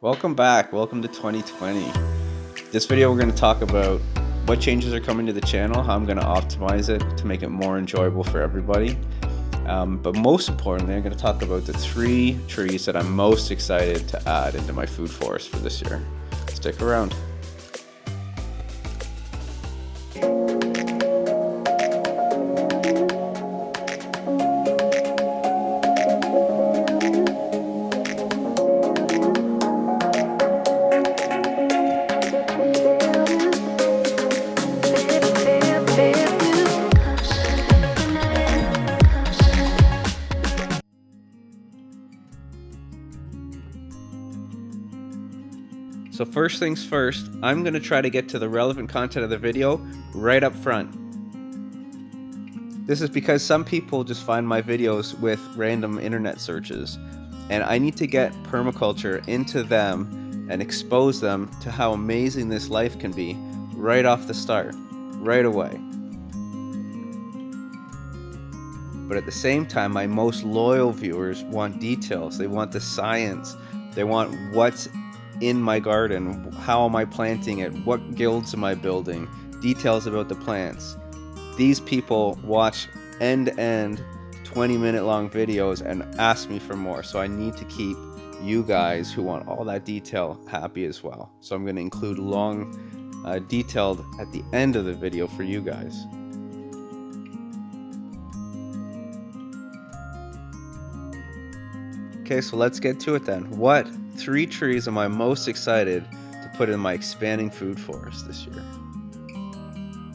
Welcome back. Welcome to 2020. This video we're going to talk about what changes are coming to the channel, how I'm going to optimize it to make it more enjoyable for everybody. But most importantly, I'm going to talk about the 3 trees that I'm most excited to add into my food forest for this year. Stick around. So first things first, I'm going to try to get to the relevant content of the video right up front. This is because some people just find my videos with random internet searches, and I need to get permaculture into them and expose them to how amazing this life can be right off the start, right away. But at the same time, my most loyal viewers want details. They want the science. They want what's in my garden, how am I planting it, what guilds am I building, details about the plants. These people watch end-to-end 20-minute long videos and ask me for more, so I need to keep you guys who want all that detail happy as well. So I'm going to include long detailed at the end of the video for you guys. Okay, so let's get to it then. What 3 trees am I most excited to put in my expanding food forest this year?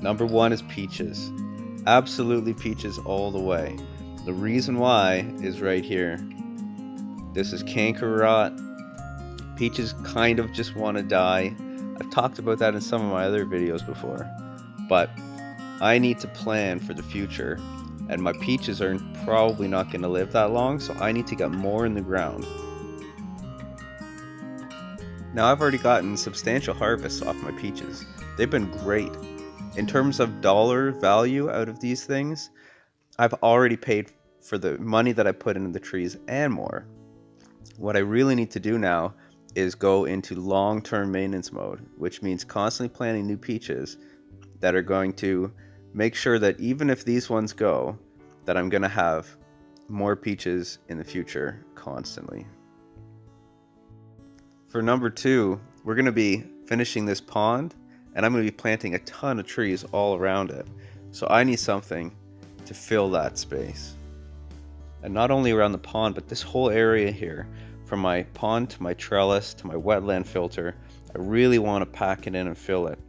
Number 1 is peaches. Absolutely peaches all the way. The reason why is right here. This is canker rot. Peaches kind of just want to die. I've talked about that in some of my other videos before. But I need to plan for the future. And my peaches are probably not going to live that long, so I need to get more in the ground. Now I've already gotten substantial harvests off my peaches. They've been great. In terms of dollar value out of these things, I've already paid for the money that I put into the trees and more. What I really need to do now is go into long-term maintenance mode, which means constantly planting new peaches that are going to make sure that even if these ones go, that I'm going to have more peaches in the future constantly. For number 2, we're going to be finishing this pond, and I'm going to be planting a ton of trees all around it. So I need something to fill that space. And not only around the pond, but this whole area here, from my pond to my trellis to my wetland filter, I really want to pack it in and fill it.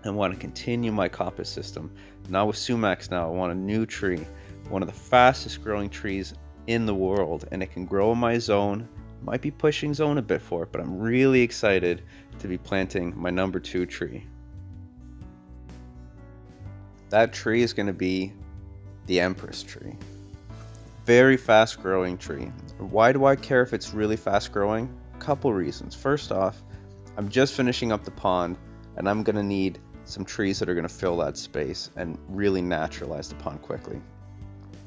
I want to continue my coppice system. Now with sumacs now, I want a new tree, one of the fastest growing trees in the world, and it can grow in my zone. Might be pushing zone a bit for it, but I'm really excited to be planting my number 2 tree. That tree is going to be the Empress Tree. Very fast growing tree. Why do I care if it's really fast growing? A couple reasons. First off, I'm just finishing up the pond, and I'm going to need some trees that are going to fill that space and really naturalize the pond quickly.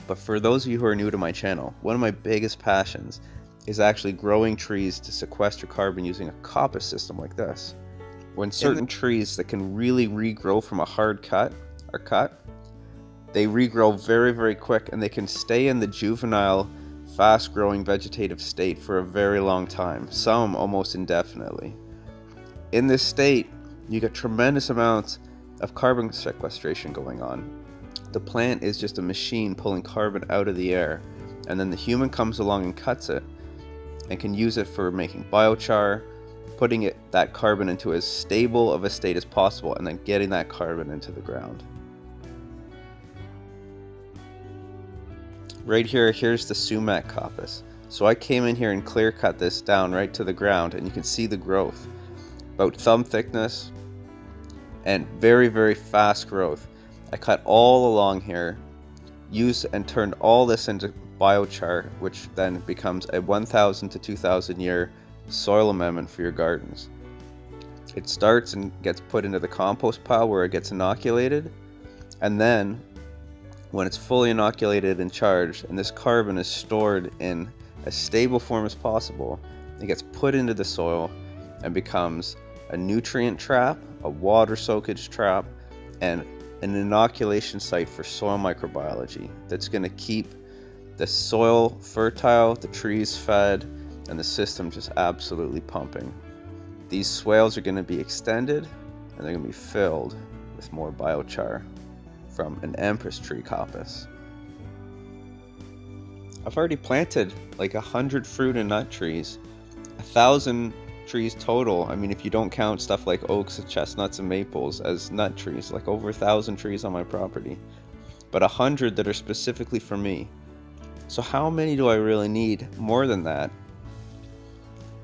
But for those of you who are new to my channel, one of my biggest passions is actually growing trees to sequester carbon using a coppice system like this. When certain trees that can really regrow from a hard cut are cut, they regrow very, very quick, and they can stay in the juvenile, fast-growing vegetative state for a very long time, some almost indefinitely. In this state, you get tremendous amounts of carbon sequestration going on. The plant is just a machine pulling carbon out of the air, and then the human comes along and cuts it and can use it for making biochar, putting that carbon into as stable of a state as possible, and then getting that carbon into the ground. Right here's the sumac coppice. So I came in here and clear cut this down right to the ground, and you can see the growth. About thumb thickness and very, very fast growth. I cut all along here, used and turned all this into biochar, which then becomes a 1,000 to 2,000 year soil amendment for your gardens. It starts and gets put into the compost pile where it gets inoculated, and then when it's fully inoculated and charged, and this carbon is stored in as stable form as possible, it gets put into the soil and becomes a nutrient trap, a water soakage trap, and an inoculation site for soil microbiology that's going to keep the soil fertile, the trees fed, and the system just absolutely pumping. These swales are going to be extended, and they're going to be filled with more biochar from an Empress Tree coppice. I've already planted like 100 fruit and nut trees, 1,000 trees total. I mean, if you don't count stuff like oaks, chestnuts, and maples as nut trees, like over 1,000 trees on my property, but 100 that are specifically for me. So how many do I really need? More than that.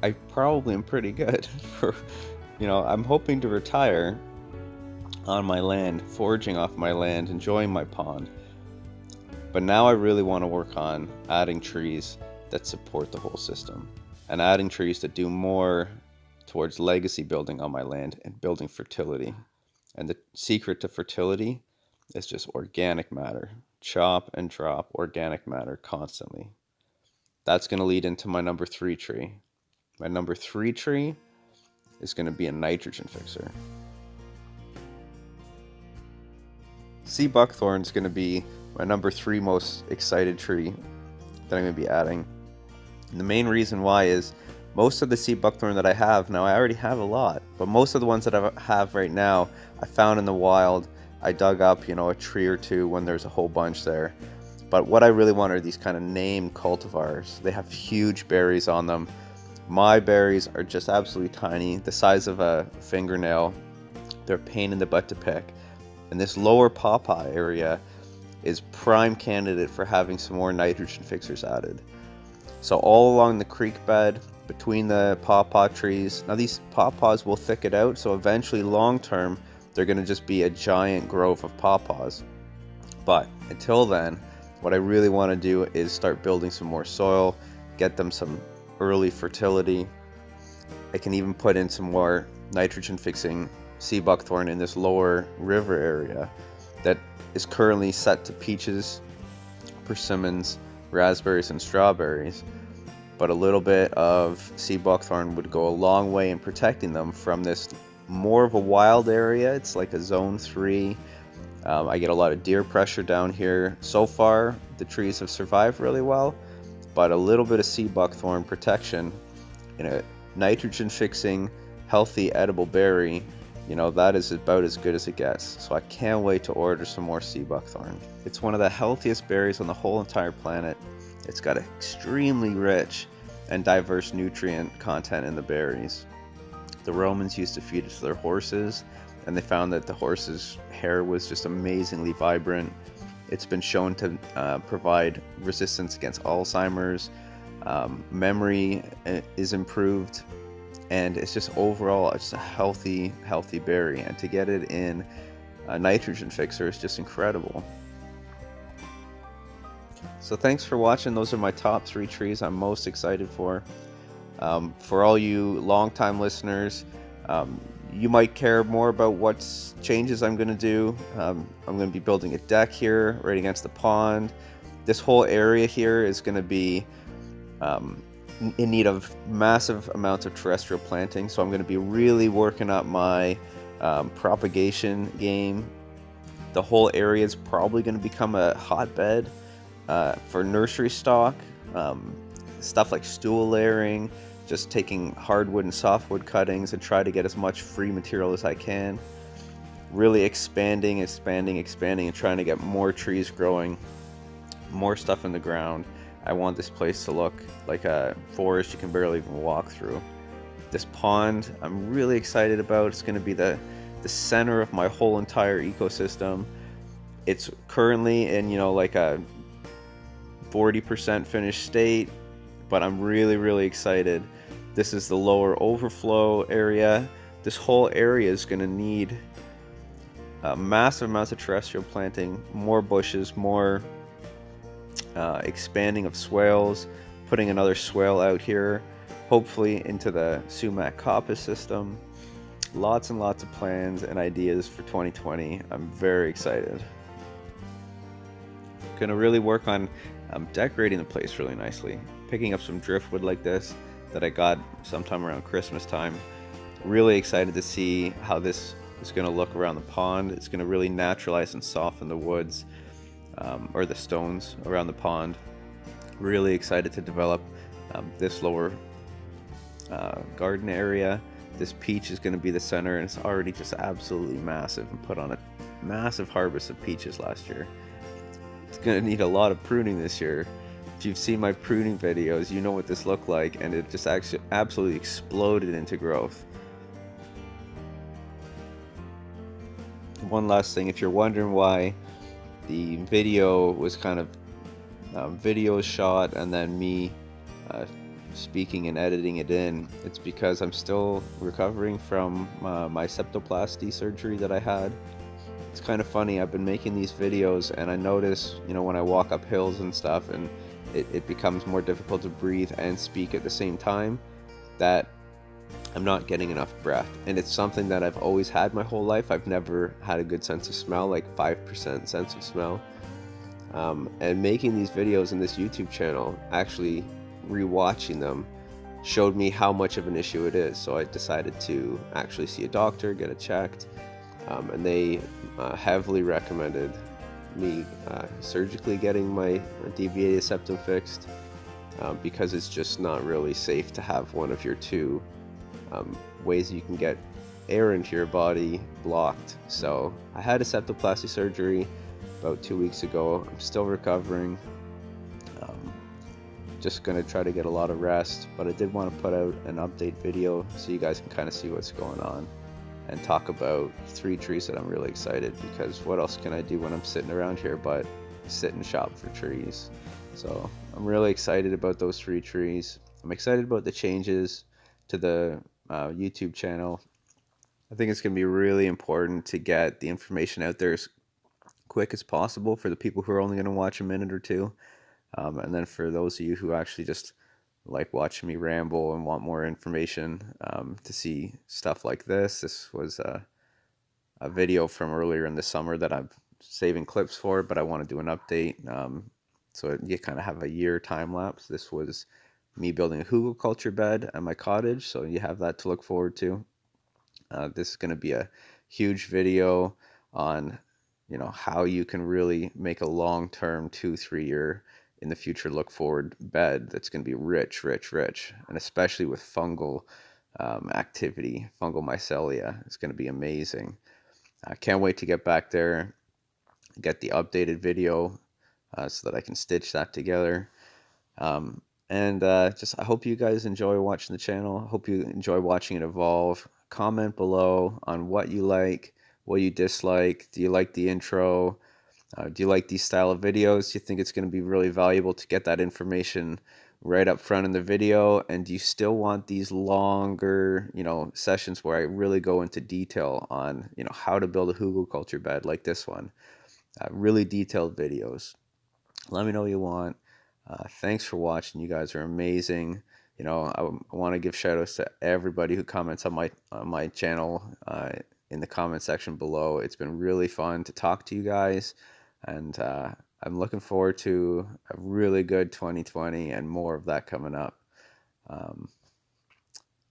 I probably am pretty good for, I'm hoping to retire on my land, foraging off my land, enjoying my pond. But now I really want to work on adding trees that support the whole system, and adding trees that do more towards legacy building on my land and building fertility. And the secret to fertility is just organic matter. Chop and drop organic matter constantly. That's going to lead into my number 3 tree. My number 3 tree is going to be a nitrogen fixer. Sea buckthorn is going to be my number 3 most excited tree that I'm going to be adding. And the main reason why is most of the sea buckthorn that I have now, I already have a lot, but most of the ones that I have right now, I found in the wild. I dug up, a tree or two when there's a whole bunch there. But what I really want are these kind of named cultivars. They have huge berries on them. My berries are just absolutely tiny, the size of a fingernail. They're a pain in the butt to pick. And this lower pawpaw area is prime candidate for having some more nitrogen fixers added. So all along the creek bed, between the pawpaw trees, now these pawpaws will thicken out, so eventually long term, they're going to just be a giant grove of pawpaws. But until then, what I really want to do is start building some more soil, get them some early fertility. I can even put in some more nitrogen fixing sea buckthorn in this lower river area that is currently set to peaches, persimmons, raspberries, and strawberries. But a little bit of sea buckthorn would go a long way in protecting them from this more of a wild area. It's like a zone 3. I get a lot of deer pressure down here. So far, the trees have survived really well, but a little bit of sea buckthorn protection in a nitrogen fixing, healthy, edible berry, that is about as good as it gets. So I can't wait to order some more sea buckthorn. It's one of the healthiest berries on the whole entire planet. It's got extremely rich and diverse nutrient content in the berries. The Romans used to feed it to their horses, and they found that the horse's hair was just amazingly vibrant. It's been shown to provide resistance against Alzheimer's. Memory is improved, and it's just overall just a healthy berry. And to get it in a nitrogen fixer is just incredible. So thanks for watching. Those are my top 3 trees I'm most excited for. For all you longtime listeners, you might care more about what changes I'm going to do. I'm going to be building a deck here right against the pond. This whole area here is going to be in need of massive amounts of terrestrial planting. So I'm going to be really working up my propagation game. The whole area is probably going to become a hotbed for nursery stock. Stuff like stool layering, just taking hardwood and softwood cuttings and try to get as much free material as I can. Really expanding and trying to get more trees growing, more stuff in the ground. I want this place to look like a forest you can barely even walk through. This pond I'm really excited about. It's going to be the center of my whole entire ecosystem. It's currently in, like a 40% finished state, but I'm really excited. This is the lower overflow area. This whole area is going to need massive amounts of terrestrial planting, more bushes, more expanding of swales, putting another swale out here, hopefully into the sumac coppice system. Lots and lots of plans and ideas for 2020. I'm very excited. Gonna really work on decorating the place really nicely. Picking up some driftwood like this. that I got sometime around Christmas time. Really excited to see how this is going to look around the pond. It's going to really naturalize and soften the woods, or the stones around the pond. Really excited to develop this lower garden area. This peach is going to be the center, and it's already just absolutely massive, and put on a massive harvest of peaches last year. It's going to need a lot of pruning this year. If you've seen my pruning videos, you know what this looked like, and it just actually absolutely exploded into growth. One last thing, if you're wondering why the video was kind of video shot and then me speaking and editing it in, it's because I'm still recovering from my septoplasty surgery that I had. It's kind of funny, I've been making these videos and I notice, when I walk up hills and stuff, and it becomes more difficult to breathe and speak at the same time, that I'm not getting enough breath. And it's something that I've always had my whole life. I've never had a good sense of smell, like 5% sense of smell. And making these videos in this YouTube channel, actually rewatching them, showed me how much of an issue it is. So I decided to actually see a doctor, get it checked, and they heavily recommended me surgically getting my deviated septum fixed, because it's just not really safe to have one of your two ways you can get air into your body blocked. So I had a septoplasty surgery about 2 weeks ago. I'm still recovering. Just gonna try to get a lot of rest, but I did want to put out an update video so you guys can kind of see what's going on, and talk about 3 trees that I'm really excited, because what else can I do when I'm sitting around here but sit and shop for trees? So I'm really excited about those 3 trees. I'm excited about the changes to the YouTube channel. I think it's going to be really important to get the information out there as quick as possible for the people who are only going to watch a minute or two. And then for those of you who actually just like watching me ramble and want more information, to see stuff like this was a video from earlier in the summer that I'm saving clips for, but I want to do an update. So you kind of have a year time lapse. This was me building a hugelkultur bed at my cottage, so you have that to look forward to. This is going to be a huge video on, how you can really make a long-term 2-3 year in the future look forward bed that's going to be rich, and especially with fungal activity, fungal mycelia. It's going to be amazing. I can't wait to get back there, get the updated video, so that I can stitch that together. And just I hope you guys enjoy watching the channel. I hope you enjoy watching it evolve. Comment below on what you like, what you dislike. Do you like the intro? Do you like these style of videos? Do you think it's going to be really valuable to get that information right up front in the video? And do you still want these longer, sessions where I really go into detail on, how to build a hugelkultur bed like this one? Really detailed videos. Let me know what you want. Thanks for watching. You guys are amazing. I want to give shout outs to everybody who comments on my channel, in the comment section below. It's been really fun to talk to you guys, and I'm looking forward to a really good 2020 and more of that coming up.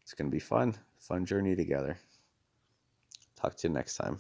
It's going to be fun journey together. Talk to you next time.